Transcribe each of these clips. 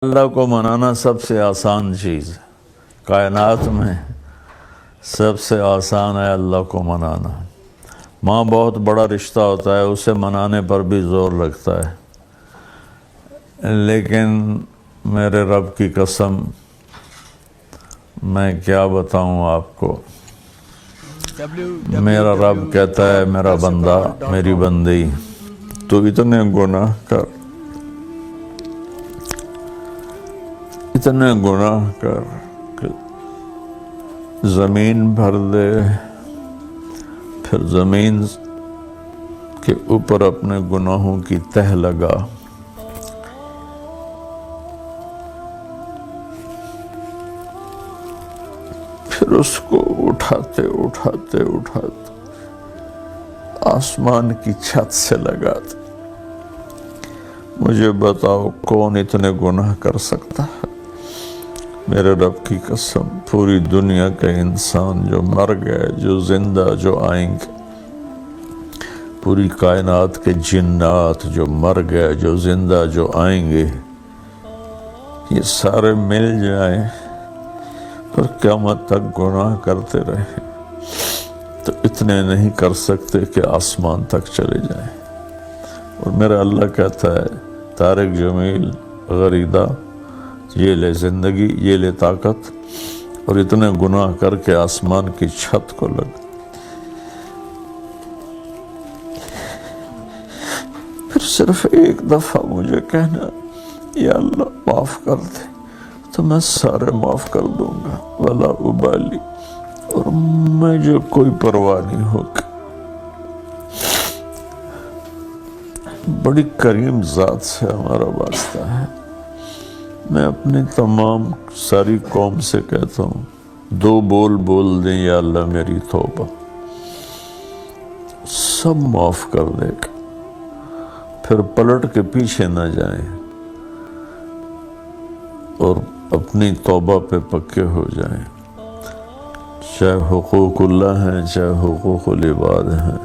اللہ کو منانا سب سے آسان چیز ہے، کائنات میں سب سے آسان ہے اللہ کو منانا۔ ماں بہت بڑا رشتہ ہوتا ہے، اسے منانے پر بھی زور لگتا ہے، لیکن میرے رب کی قسم میں کیا بتاؤں آپ کو۔ میرا رب کہتا ہے میرا بندہ، میری بندی، تو اتنے گناہ کر، اتنے گناہ کر کہ زمین بھر دے، پھر زمین کے اوپر اپنے گناہوں کی تہ لگا، پھر اس کو اٹھاتے اٹھاتے اٹھاتے آسمان کی چھت سے لگاتے۔ مجھے بتاؤ کون اتنے گناہ کر سکتا ہے؟ میرے رب کی قسم، پوری دنیا کے انسان جو مر گئے، جو زندہ، جو آئیں گے، پوری کائنات کے جنات جو مر گئے، جو زندہ، جو آئیں گے، یہ سارے مل جائیں اور قیامت تک گناہ کرتے رہے تو اتنے نہیں کر سکتے کہ آسمان تک چلے جائیں۔ اور میرا اللہ کہتا ہے طارق جمیل غریدہ، یہ لے زندگی، یہ لے طاقت، اور اتنے گناہ کر کے آسمان کی چھت کو لگ، پھر صرف ایک دفعہ مجھے کہنا یا اللہ معاف کر دے تو میں سارے معاف کر دوں گا، ولا ابالی، اور مجھے کوئی پرواہ نہیں ہوگی۔ بڑی کریم ذات سے ہمارا واسطہ ہے۔ میں اپنی تمام ساری قوم سے کہتا ہوں، دو بول بول دیں یا اللہ میری توبہ، سب معاف کر دے گا، پھر پلٹ کے پیچھے نہ جائیں اور اپنی توبہ پہ پکے ہو جائیں، چاہے حقوق اللہ ہیں چاہے حقوق العباد ہیں،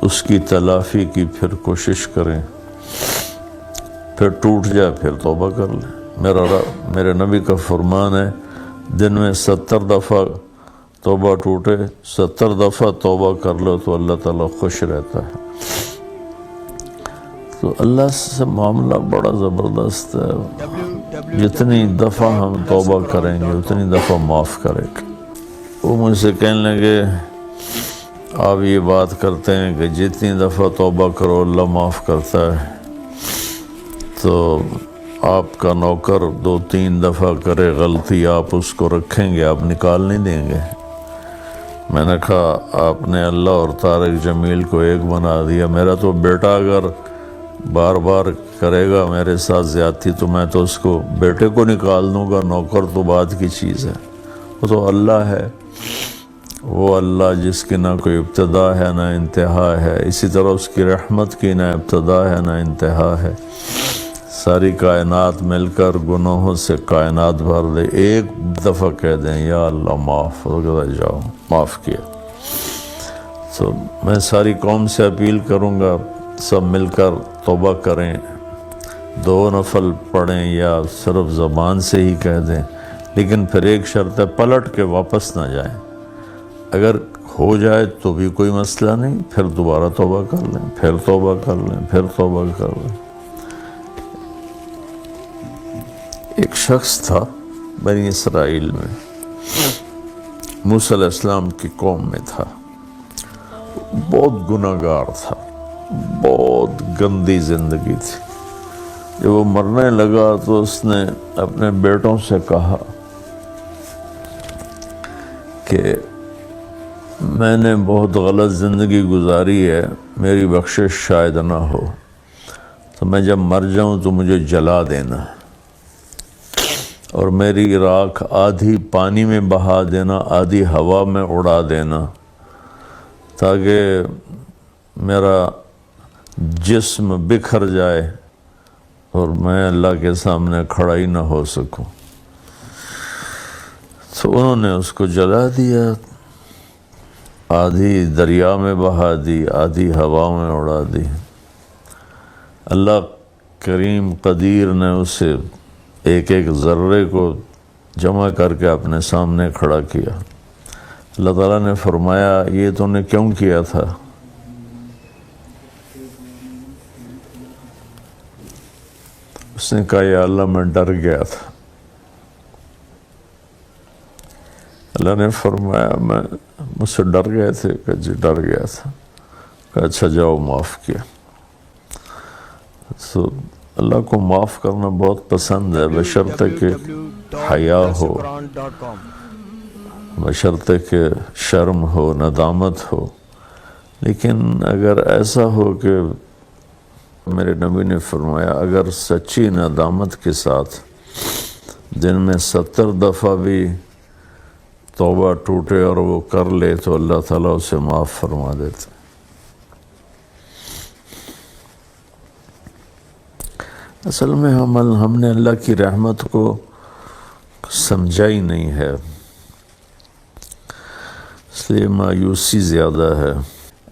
اس کی تلافی کی پھر کوشش کریں، پھر ٹوٹ جائے پھر توبہ کر لیں۔ میرے نبی کا فرمان ہے دن میں 70 دفعہ توبہ ٹوٹے، 70 دفعہ توبہ کر لو تو اللہ تعالیٰ خوش رہتا ہے۔ تو اللہ سے معاملہ بڑا زبردست ہے، جتنی دفعہ ہم توبہ کریں گے اتنی دفعہ معاف کرے گا۔ وہ مجھ سے کہنے لگے آپ یہ بات کرتے ہیں کہ جتنی دفعہ توبہ کرو اللہ معاف کرتا ہے، تو آپ کا نوکر 2-3 دفعہ کرے غلطی، آپ اس کو رکھیں گے، آپ نکال نہیں دیں گے؟ میں نے کہا آپ نے اللہ اور طارق جمیل کو ایک بنا دیا، میرا تو بیٹا اگر بار بار کرے گا میرے ساتھ زیادتی تو میں تو اس کو بیٹے کو نکال دوں گا، نوکر تو بعد کی چیز ہے، وہ تو اللہ ہے، وہ اللہ جس کی نہ کوئی ابتدا ہے نہ انتہا ہے، اسی طرح اس کی رحمت کی نہ ابتدا ہے نہ انتہا ہے۔ ساری کائنات مل کر گناہوں سے کائنات بھر دے، ایک دفعہ کہہ دیں یا اللہ معاف ہو جاؤ، معاف کیا۔ تو میں ساری قوم سے اپیل کروں گا سب مل کر توبہ کریں، 2 نفل پڑھیں یا صرف زبان سے ہی کہہ دیں، لیکن پھر ایک شرط ہے پلٹ کے واپس نہ جائیں۔ اگر ہو جائے تو بھی کوئی مسئلہ نہیں، پھر دوبارہ توبہ کر لیں، پھر توبہ کر لیں، پھر توبہ کر لیں۔ ایک شخص تھا بنی اسرائیل میں، موسیٰ علیہ السلام کی قوم میں تھا، بہت گناہ گار تھا، بہت گندی زندگی تھی۔ جب وہ مرنے لگا تو اس نے اپنے بیٹوں سے کہا کہ میں نے بہت غلط زندگی گزاری ہے، میری بخشش شاید نہ ہو، تو میں جب مر جاؤں تو مجھے جلا دینا، اور میری راکھ آدھی پانی میں بہا دینا، آدھی ہوا میں اڑا دینا، تاکہ میرا جسم بکھر جائے اور میں اللہ کے سامنے کھڑا ہی نہ ہو سکوں۔ تو انہوں نے اس کو جلا دیا، آدھی دریا میں بہا دی، آدھی ہوا میں اڑا دی۔ اللہ کریم قدیر نے اسے ایک ایک ذرے کو جمع کر کے اپنے سامنے کھڑا کیا. اللہ تعالیٰ نے فرمایا یہ تو نے کیوں کیا تھا؟ اس نے کہا یا اللہ میں ڈر گیا تھا. اللہ نے فرمایا میں مجھ سے ڈر گئے تھے؟ کہ جی ڈر گیا تھا. کہ اچھا جاؤ معاف کیا. تو اللہ کو معاف کرنا بہت پسند ہے، بشرطے کہ حیا ہو، بشرطے کہ شرم ہو، ندامت ہو. لیکن اگر ایسا ہو کہ میرے نبی نے فرمایا اگر سچی ندامت کے ساتھ دن میں 70 دفعہ بھی توبہ ٹوٹے اور وہ کر لے تو اللہ تعالیٰ اسے معاف فرما دیتے. اصل میں ہم نے اللہ کی رحمت کو سمجھا ہی نہیں ہے، اس لیے مایوسی زیادہ ہے.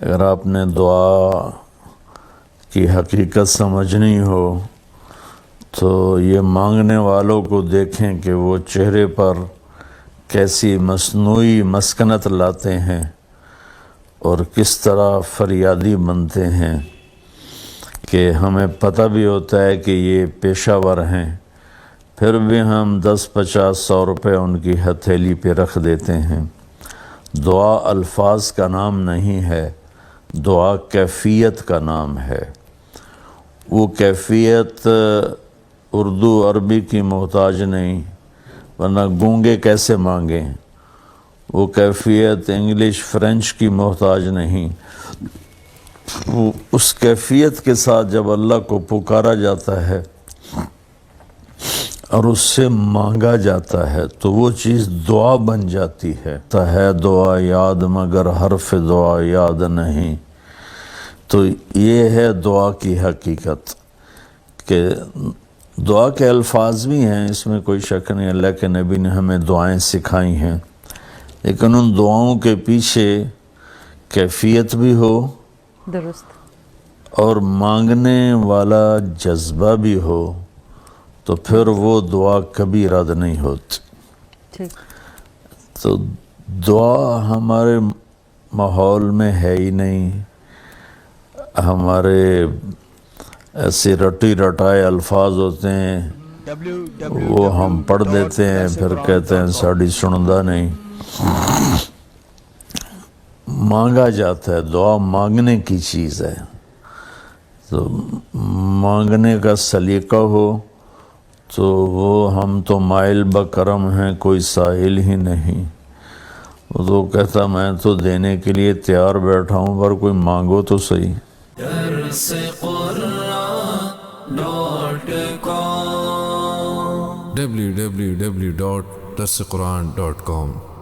اگر آپ نے دعا کی حقیقت سمجھنی ہو تو یہ مانگنے والوں کو دیکھیں کہ وہ چہرے پر کیسی مصنوعی مسکنت لاتے ہیں اور کس طرح فریادی بنتے ہیں کہ ہمیں پتہ بھی ہوتا ہے کہ یہ پیشہ ور ہیں، پھر بھی ہم 10 50 100 روپے ان کی ہتھیلی پہ رکھ دیتے ہیں. دعا الفاظ کا نام نہیں ہے، دعا کیفیت کا نام ہے. وہ کیفیت اردو عربی کی محتاج نہیں، ورنہ گونگے کیسے مانگیں. وہ کیفیت انگلش فرینچ کی محتاج نہیں. وہ اس کیفیت کے ساتھ جب اللہ کو پکارا جاتا ہے اور اس سے مانگا جاتا ہے تو وہ چیز دعا بن جاتی ہے. ہے دعا یاد مگر حرف دعا یاد نہیں. تو یہ ہے دعا کی حقیقت کہ دعا کے الفاظ بھی ہیں، اس میں کوئی شک نہیں. اللہ کے نبی نے ہمیں دعائیں سکھائی ہیں، لیکن ان دعاؤں کے پیچھے کیفیت بھی ہو درست اور مانگنے والا جذبہ بھی ہو تو پھر وہ دعا کبھی رد نہیں ہوتی. تو دعا ہمارے ماحول میں ہے ہی نہیں. ہمارے ایسے رٹی رٹائے الفاظ ہوتے ہیں، وہ ہم پڑھ دیتے ہیں پھر کہتے ہیں ساڑی سندا نہیں. مانگا جاتا ہے، دعا مانگنے کی چیز ہے. تو مانگنے کا سلیقہ ہو تو وہ ہم تو مائل بکرم ہیں، کوئی سائل ہی نہیں. وہ تو کہتا میں تو دینے کے لیے تیار بیٹھا ہوں، پر کوئی مانگو تو صحیح. www.darsequran.com